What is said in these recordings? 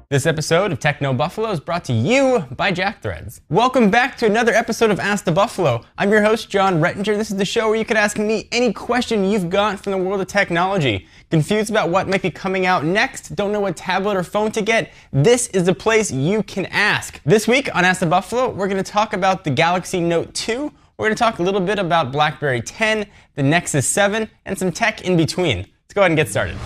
This episode of Techno Buffalo is brought to you by JackThreads. Welcome back to another episode of Ask the Buffalo. I'm your host, John Rettinger. This is the show where you can ask me any question you've got from the world of technology. Confused about what might be coming out next? Don't know what tablet or phone to get? This is the place you can ask. This week on Ask the Buffalo, we're going to talk about the Galaxy Note 2. We're going to talk a little bit about BlackBerry 10, the Nexus 7, and some tech in between. Let's go ahead and get started.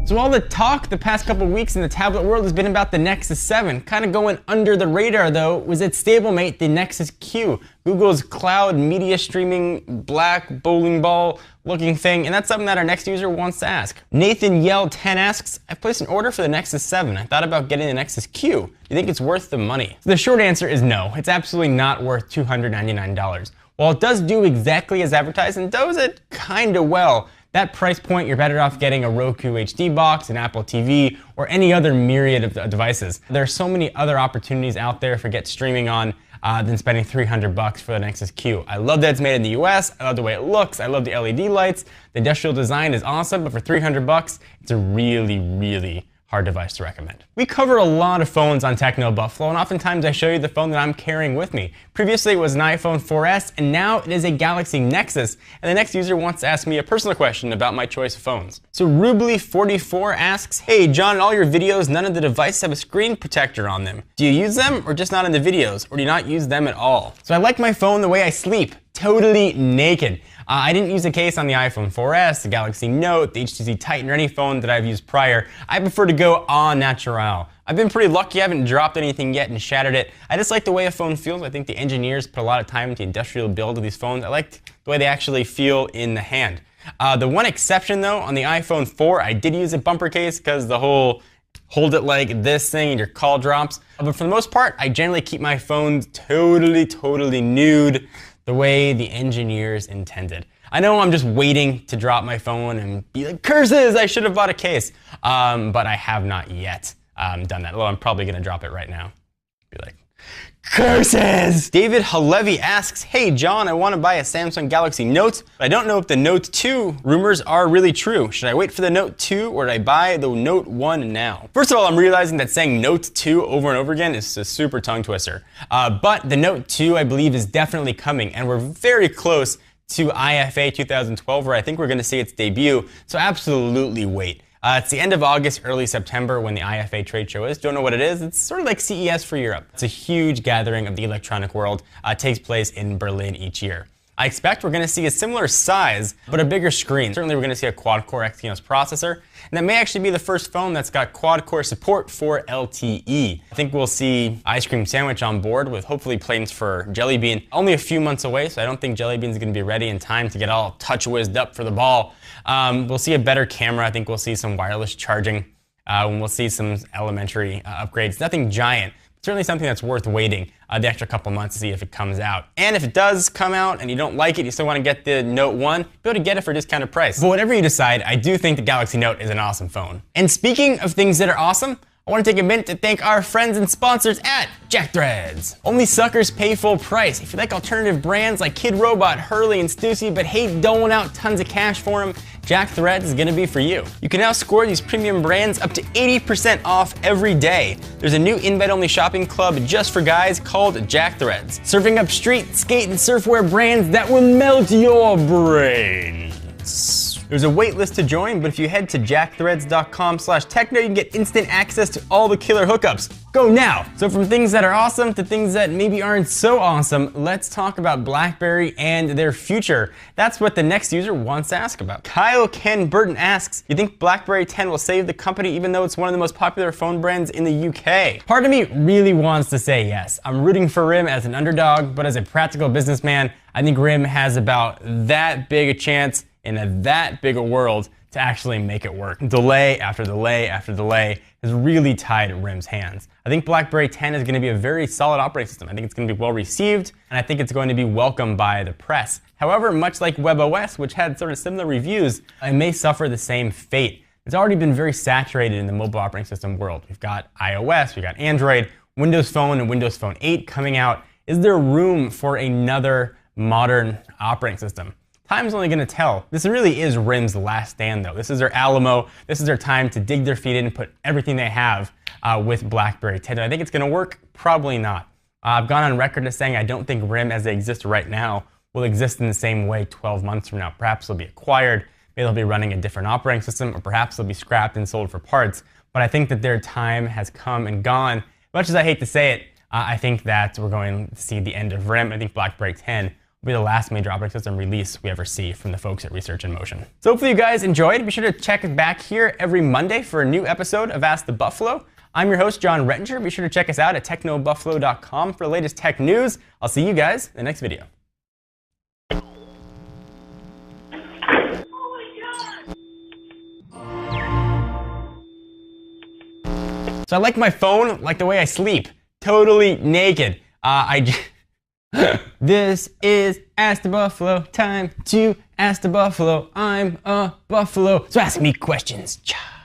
So all the talk the past couple weeks in the tablet world has been about the Nexus 7. Kind of going under the radar though was its stablemate, the Nexus Q, Google's cloud media streaming black bowling ball looking thing, and that's something that our next user wants to ask. Nathan Yell 10 asks, I placed an order for the Nexus 7. I thought about getting the Nexus Q. Do you think it's worth the money? So the short answer is no. It's absolutely not worth $299. While it does do exactly as advertised and does it kinda well, that price point, you're better off getting a Roku HD box, an Apple TV, or any other myriad of devices. There are so many other opportunities out there for get streaming on than spending $300 for the Nexus Q. I love that it's made in the US, I love the way it looks, I love the LED lights, the industrial design is awesome, but for $300, it's a really hard device to recommend. We cover a lot of phones on Techno Buffalo, and oftentimes I show you the phone that I'm carrying with me. Previously it was an iPhone 4S, and now it is a Galaxy Nexus, and the next user wants to ask me a personal question about my choice of phones. So Rubly44 asks, hey John, in all your videos, none of the devices have a screen protector on them. Do you use them, or just not in the videos, or do you not use them at all? So I like my phone the way I sleep, totally naked. I didn't use a case on the iPhone 4S, the Galaxy Note, the HTC Titan, or any phone that I've used prior. I prefer to go au naturel. I've been pretty lucky, I haven't dropped anything yet and shattered it. I just like the way a phone feels. I think the engineers put a lot of time into the industrial build of these phones. I like the way they actually feel in the hand. The one exception though, on the iPhone 4, I did use a bumper case because the whole hold it like this thing and your call drops. But for the most part, I generally keep my phones totally nude, the way the engineers intended. I know I'm just waiting to drop my phone and be like, curses, I should have bought a case. But I have not yet done that. Although I'm probably gonna drop it right now. Be like, curses! David Halevi asks, hey John, I wanna buy a Samsung Galaxy Note, but I don't know if the Note 2 rumors are really true. Should I wait for the Note 2 or should I buy the Note 1 now? First of all, I'm realizing that saying Note 2 over and over again is a super tongue twister. But the Note 2, I believe, is definitely coming, and we're very close to IFA 2012, where I think we're gonna see its debut, so absolutely wait. It's the end of August, early September when the IFA trade show is. Don't know what it is. It's sort of like CES for Europe. It's a huge gathering of the electronic world. It takes place in Berlin each year. I expect we're going to see a similar size, but a bigger screen. Certainly we're going to see a quad-core Exynos processor, and that may actually be the first phone that's got quad-core support for LTE. I think we'll see Ice Cream Sandwich on board with hopefully plans for Jelly Bean. Only a few months away, so I don't think Jelly Bean's going to be ready in time to get all touch-whizzed up for the ball. We'll see a better camera. I think we'll see some wireless charging. We'll see some elementary upgrades. Nothing giant. Certainly something that's worth waiting the extra couple months to see if it comes out. And if it does come out and you don't like it, you still want to get the Note 1, be able to get it for a discounted price. But whatever you decide, I do think the Galaxy Note is an awesome phone. And speaking of things that are awesome, I want to take a minute to thank our friends and sponsors at JackThreads. Only suckers pay full price. If you like alternative brands like Kid Robot, Hurley, and Stussy, but hate doling out tons of cash for them, JackThreads is gonna be for you. You can now score these premium brands up to 80% off every day. There's a new invite-only shopping club just for guys called JackThreads, serving up street, skate, and surfwear brands that will melt your brains. There's a wait list to join, but if you head to jackthreads.com/techno, you can get instant access to all the killer hookups. Go now! So from things that are awesome to things that maybe aren't so awesome, let's talk about BlackBerry and their future. That's what the next user wants to ask about. Kyle Ken Burton asks, you think BlackBerry 10 will save the company even though it's one of the most popular phone brands in the UK? Part of me really wants to say yes. I'm rooting for RIM as an underdog, but as a practical businessman, I think RIM has about that big a chance in that big a world to actually make it work. Delay after delay after delay has really tied RIM's hands. I think BlackBerry 10 is going to be a very solid operating system. I think it's going to be well received, and I think it's going to be welcomed by the press. However, much like WebOS, which had sort of similar reviews, it may suffer the same fate. It's already been very saturated in the mobile operating system world. We've got iOS, we've got Android, Windows Phone and Windows Phone 8 coming out. Is there room for another modern operating system? Time's only going to tell. This really is RIM's last stand, though. This is their Alamo. This is their time to dig their feet in and put everything they have with BlackBerry 10. Do I think it's going to work? Probably not. I've gone on record as saying I don't think RIM as they exist right now will exist in the same way 12 months from now. Perhaps they'll be acquired, maybe they'll be running a different operating system, or perhaps they'll be scrapped and sold for parts. But I think that their time has come and gone. Much as I hate to say it, I think that we're going to see the end of RIM. I think BlackBerry 10 will be the last major operating system release we ever see from the folks at Research in Motion. So hopefully you guys enjoyed. Be sure to check back here every Monday for a new episode of Ask the Buffalo. I'm your host, John Rettinger. Be sure to check us out at technobuffalo.com for the latest tech news. I'll see you guys in the next video. So I like my phone like the way I sleep, totally naked. This is Ask the Buffalo, time to ask the Buffalo. I'm a buffalo, so ask me questions. Cha.